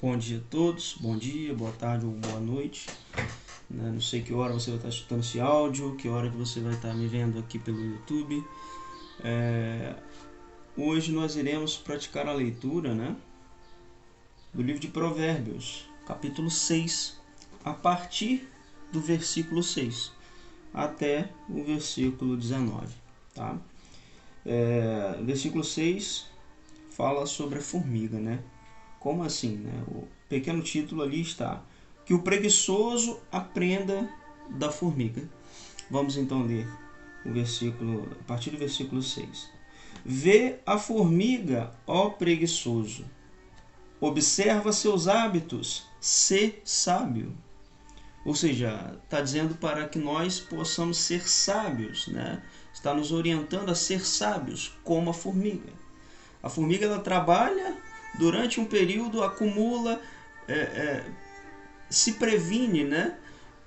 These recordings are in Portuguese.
Bom dia a todos, bom dia, boa tarde ou boa noite. Não sei que hora você vai estar escutando esse áudio, que hora que você vai estar me vendo aqui pelo YouTube. Hoje nós iremos praticar a leitura, do livro de Provérbios, capítulo 6, a partir do versículo 6 até o versículo 19. Tá? O versículo 6 fala sobre a formiga, Como assim? O pequeno título ali está: que o preguiçoso aprenda da formiga. Vamos então ler o versículo, a partir do versículo 6. Vê a formiga, ó preguiçoso, observa seus hábitos, sê sábio. Ou seja, está dizendo para que nós possamos ser sábios, Está nos orientando a ser sábios, como a formiga. A formiga ela trabalha durante um período, acumula, se previne,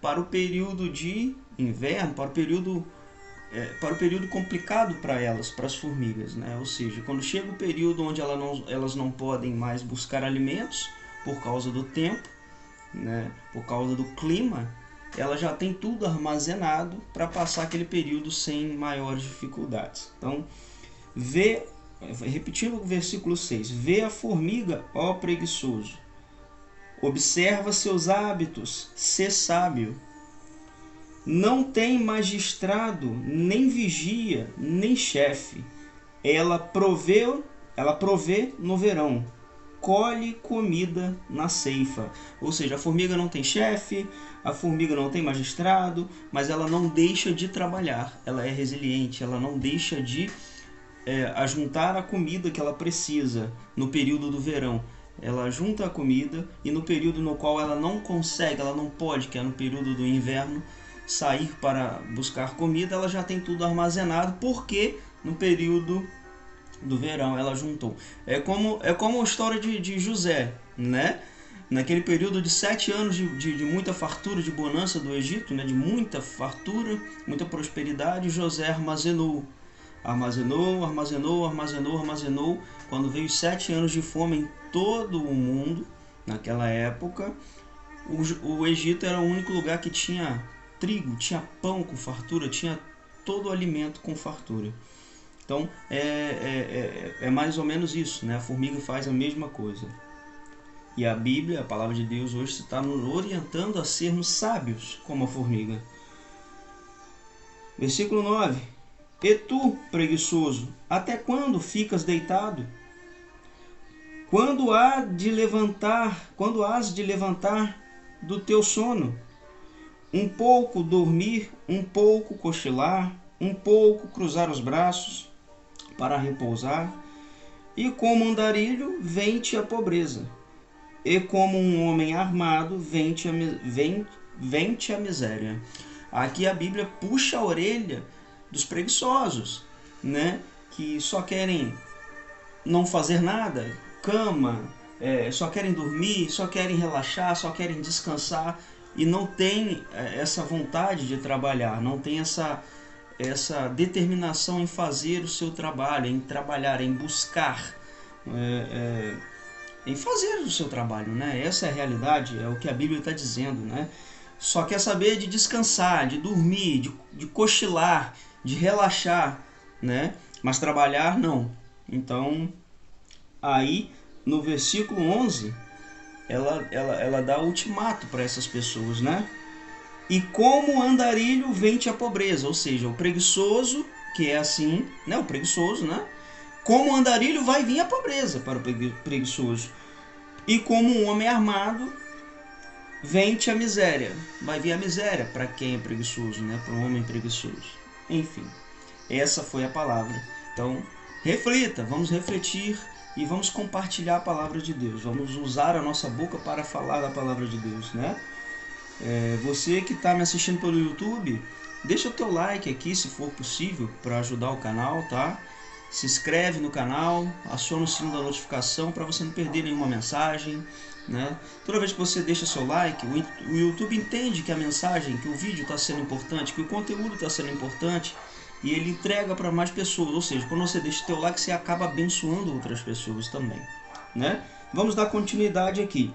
para o período de inverno, para o período complicado para elas, para as formigas, Ou seja, quando chega o período onde elas não podem mais buscar alimentos por causa do tempo, por causa do clima, ela já tem tudo armazenado para passar aquele período sem maiores dificuldades. Então, repetindo o versículo 6, vê a formiga, ó preguiçoso, observa seus hábitos, sê sábio. Não tem magistrado, nem vigia, nem chefe. Ela provê no verão, colhe comida na ceifa. Ou seja, a formiga não tem chefe, a formiga não tem magistrado, mas ela não deixa de trabalhar. Ela é resiliente, ela não deixa de ajuntar a comida que ela precisa no período do verão. Ela junta a comida e no período no qual ela não consegue, ela não pode, que é no período do inverno, sair para buscar comida, ela já tem tudo armazenado, porque no período do verão ela juntou. É como a história de José, Naquele período de 7 anos de muita fartura, de bonança do Egito, de muita fartura, muita prosperidade, José armazenou. Quando veio 7 anos de fome em todo o mundo, naquela época, o Egito era o único lugar que tinha trigo, tinha pão com fartura, tinha todo o alimento com fartura. Então, é mais ou menos isso, A formiga faz a mesma coisa. E a Bíblia, a palavra de Deus, hoje está nos orientando a sermos sábios como a formiga. Versículo 9. E tu, preguiçoso, até quando ficas deitado? Quando hás de levantar do teu sono? Um pouco dormir, um pouco cochilar, um pouco cruzar os braços para repousar. E como andarilho, vem-te a pobreza. E como um homem armado, vem-te a miséria. Aqui a Bíblia puxa a orelha dos preguiçosos, que só querem não fazer nada, cama, só querem dormir, só querem relaxar, só querem descansar e não tem essa vontade de trabalhar, não tem essa determinação em fazer o seu trabalho, em trabalhar, em buscar, em fazer o seu trabalho, Essa é a realidade, é o que a Bíblia está dizendo, Só quer saber de descansar, de dormir, de cochilar, de relaxar, Mas trabalhar não. Então, aí no versículo 11, ela dá ultimato para essas pessoas, E como andarilho vem-te a pobreza, ou seja, o preguiçoso, que é assim, o preguiçoso, Como andarilho vai vir a pobreza para o preguiçoso. E como um homem armado, vem-te a miséria. Vai vir a miséria para quem é preguiçoso, para um homem preguiçoso. Enfim, essa foi a palavra. Então, reflita, vamos refletir e vamos compartilhar a palavra de Deus. Vamos usar a nossa boca para falar da palavra de Deus, Você que está me assistindo pelo YouTube, deixa o teu like aqui, se for possível, para ajudar o canal, tá? Se inscreve no canal, aciona o sino da notificação para você não perder nenhuma mensagem, Toda vez que você deixa seu like, o YouTube entende que a mensagem, que o vídeo está sendo importante, que o conteúdo está sendo importante, e ele entrega para mais pessoas. Ou seja, quando você deixa o teu like, você acaba abençoando outras pessoas também, Vamos dar continuidade aqui.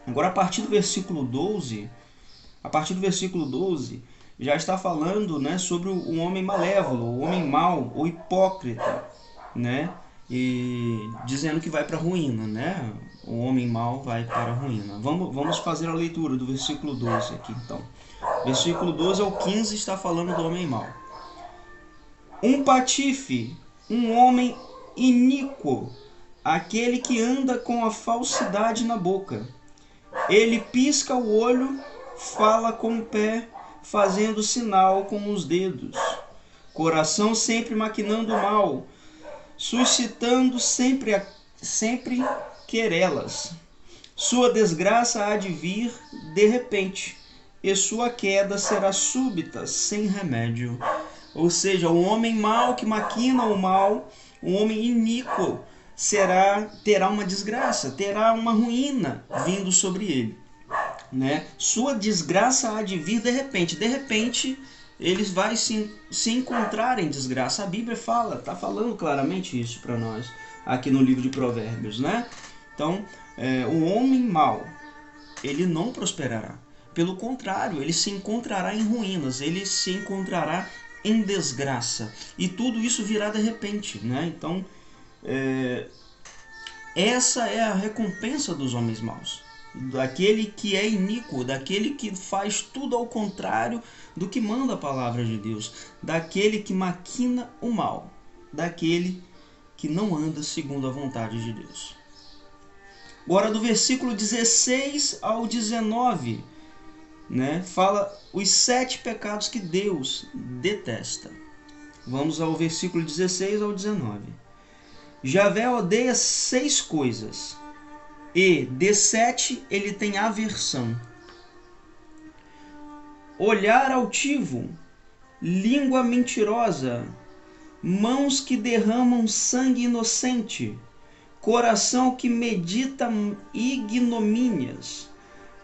Agora, a partir do versículo 12, já está falando, né, sobre o homem malévolo, o homem mau, o hipócrita, né? E dizendo que vai para a ruína, né? O homem mau vai para a ruína. Vamos fazer a leitura do versículo 12 aqui, então. Versículo 12 ao 15 está falando do homem mau. Um patife, um homem iníquo, aquele que anda com a falsidade na boca. Ele pisca o olho, fala com o pé, fazendo sinal com os dedos. Coração sempre maquinando o mal, suscitando sempre querelas. Sua desgraça há de vir de repente, e sua queda será súbita, sem remédio. Ou seja, o homem mau que maquina o mal, o homem iníquo, terá uma desgraça, terá uma ruína vindo sobre ele, né? Sua desgraça há de vir de repente. De repente, ele vai se encontrar em desgraça. A Bíblia está falando claramente isso para nós, aqui no livro de Provérbios, né? Então, o homem mau, ele não prosperará. Pelo contrário, ele se encontrará em ruínas, ele se encontrará em desgraça. E tudo isso virá de repente, né? Então, essa é a recompensa dos homens maus, daquele que é iníquo, daquele que faz tudo ao contrário do que manda a palavra de Deus, daquele que maquina o mal, daquele que não anda segundo a vontade de Deus. Agora, do versículo 16 ao 19, né, fala os 7 pecados que Deus detesta. Vamos ao versículo 16 ao 19. Javé odeia 6 coisas, e de 7 ele tem aversão: olhar altivo, língua mentirosa, mãos que derramam sangue inocente, coração que medita ignomínias,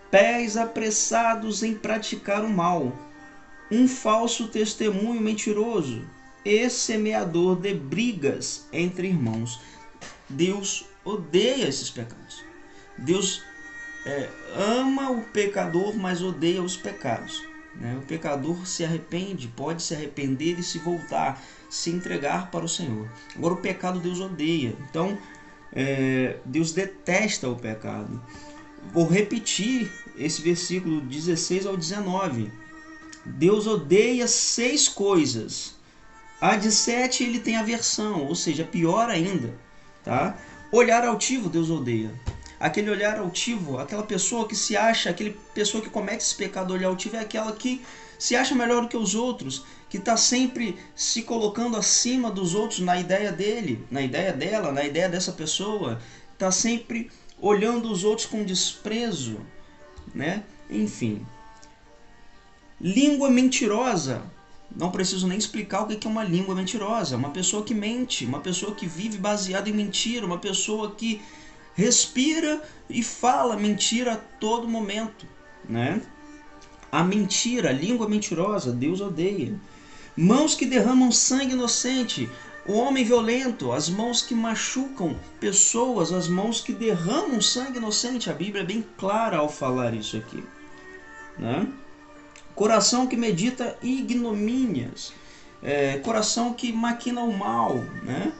pés apressados em praticar o mal, um falso testemunho mentiroso e semeador de brigas entre irmãos. Deus odeia esses pecados. Deus ama o pecador, mas odeia os pecados, né? O pecador se arrepende, pode se arrepender e se voltar, se entregar para o Senhor. Agora, o pecado Deus odeia. Então, Deus detesta o pecado. Vou repetir esse versículo 16 ao 19. Deus odeia 6 coisas. A de 7 ele tem aversão, ou seja, pior ainda, tá? Olhar altivo Deus odeia. Aquele olhar altivo, aquela pessoa que se acha, aquela pessoa que comete esse pecado, olhar altivo, é aquela que se acha melhor do que os outros, que está sempre se colocando acima dos outros na ideia dele, na ideia dela, na ideia dessa pessoa, está sempre olhando os outros com desprezo, né? Enfim. Língua mentirosa. Não preciso nem explicar o que é uma língua mentirosa. Uma pessoa que mente, uma pessoa que vive baseada em mentira, uma pessoa que respira e fala mentira a todo momento, né? A mentira, a língua mentirosa, Deus odeia. Mãos que derramam sangue inocente. O homem violento, as mãos que machucam pessoas, as mãos que derramam sangue inocente. A Bíblia é bem clara ao falar isso aqui, né? Coração que medita ignomínias, coração que maquina o mal, né?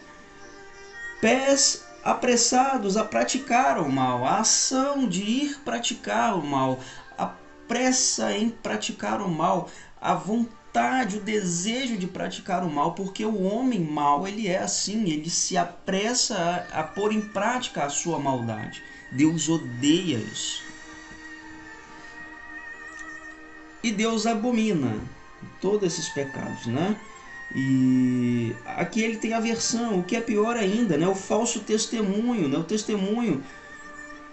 Pés apressados a praticar o mal, a ação de ir praticar o mal, a pressa em praticar o mal, a vontade, o desejo de praticar o mal, porque o homem mau, ele é assim, ele se apressa a pôr em prática a sua maldade. Deus odeia isso. E Deus abomina todos esses pecados, né? E aqui ele tem aversão, o que é pior ainda, né? O falso testemunho, né? O testemunho,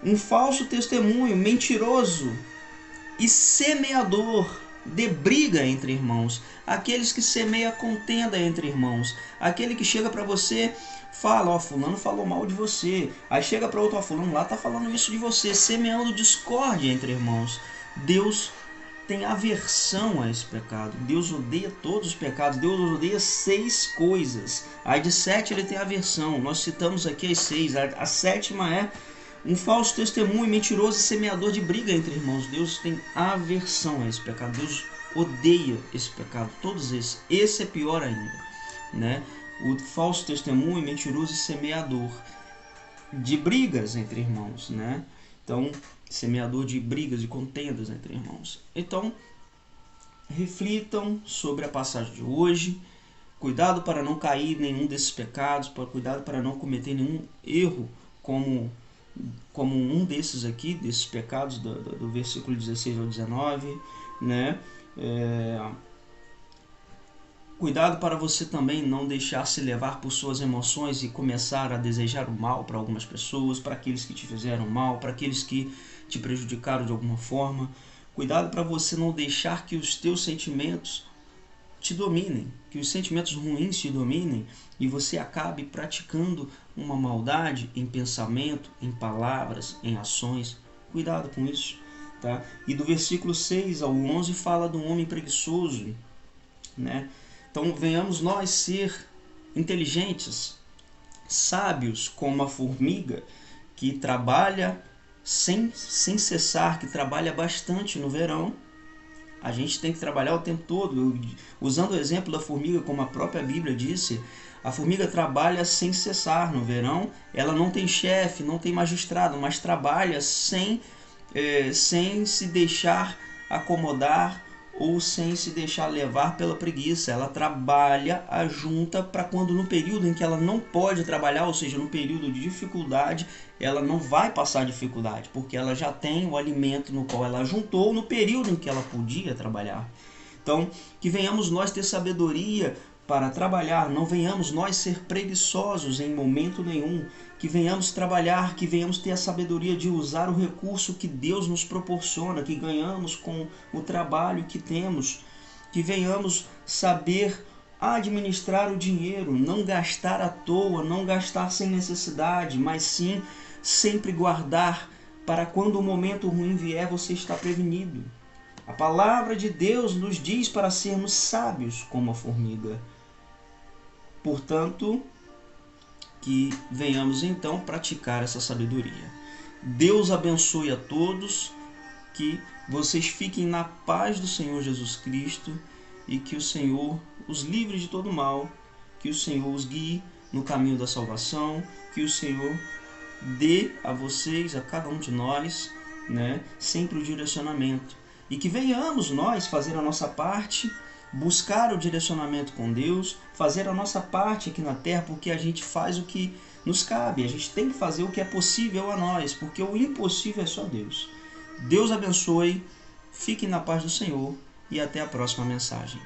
um falso testemunho mentiroso e semeador de briga entre irmãos. Aqueles que semeiam contenda entre irmãos. Aquele que chega para você, fala, ó, fulano falou mal de você. Aí chega para outro, ó, fulano lá tá falando isso de você, semeando discórdia entre irmãos. Deus tem aversão a esse pecado. Deus odeia todos os pecados. Deus odeia 6 coisas. A de 7 ele tem aversão. Nós citamos aqui as 6. A 7ª é Um falso testemunho, mentiroso e semeador de briga entre irmãos. Deus tem aversão a esse pecado. Deus odeia esse pecado. Todos esses. Esse é pior ainda, né? O falso testemunho, mentiroso e semeador de brigas entre irmãos, né? Então, semeador de brigas e contendas entre irmãos. Então, reflitam sobre a passagem de hoje. Cuidado para não cair em nenhum desses pecados. Cuidado para não cometer nenhum erro como um desses aqui, desses pecados do versículo 16 ao 19, né? Cuidado para você também não deixar se levar por suas emoções e começar a desejar o mal para algumas pessoas, para aqueles que te fizeram mal, para aqueles que te prejudicaram de alguma forma. Cuidado para você não deixar que os teus sentimentos te dominem, que os sentimentos ruins te dominem e você acabe praticando uma maldade em pensamento, em palavras, em ações. Cuidado com isso, tá? E do versículo 6 ao 11 fala do homem preguiçoso, né? Então venhamos nós ser inteligentes, sábios como a formiga que trabalha sem cessar, que trabalha bastante no verão. A gente tem que trabalhar o tempo todo. Usando o exemplo da formiga, como a própria Bíblia disse, a formiga trabalha sem cessar no verão. Ela não tem chefe, não tem magistrado, mas trabalha sem se deixar acomodar ou sem se deixar levar pela preguiça. Ela trabalha, ajunta para quando no período em que ela não pode trabalhar, ou seja, no período de dificuldade, ela não vai passar dificuldade, porque ela já tem o alimento no qual ela juntou no período em que ela podia trabalhar. Então, que venhamos nós ter sabedoria para trabalhar, não venhamos nós ser preguiçosos em momento nenhum, que venhamos trabalhar, que venhamos ter a sabedoria de usar o recurso que Deus nos proporciona, que ganhamos com o trabalho que temos, que venhamos saber administrar o dinheiro, não gastar à toa, não gastar sem necessidade, mas sim sempre guardar para quando o momento ruim vier você estar prevenido. A palavra de Deus nos diz para sermos sábios como a formiga. Portanto, que venhamos então praticar essa sabedoria. Deus abençoe a todos, que vocês fiquem na paz do Senhor Jesus Cristo e que o Senhor os livre de todo mal, que o Senhor os guie no caminho da salvação, que o Senhor dê a vocês, a cada um de nós, né, sempre o direcionamento. E que venhamos nós fazer a nossa parte, buscar o direcionamento com Deus, fazer a nossa parte aqui na terra, porque a gente faz o que nos cabe, a gente tem que fazer o que é possível a nós, porque o impossível é só Deus. Deus abençoe, fiquem na paz do Senhor e até a próxima mensagem.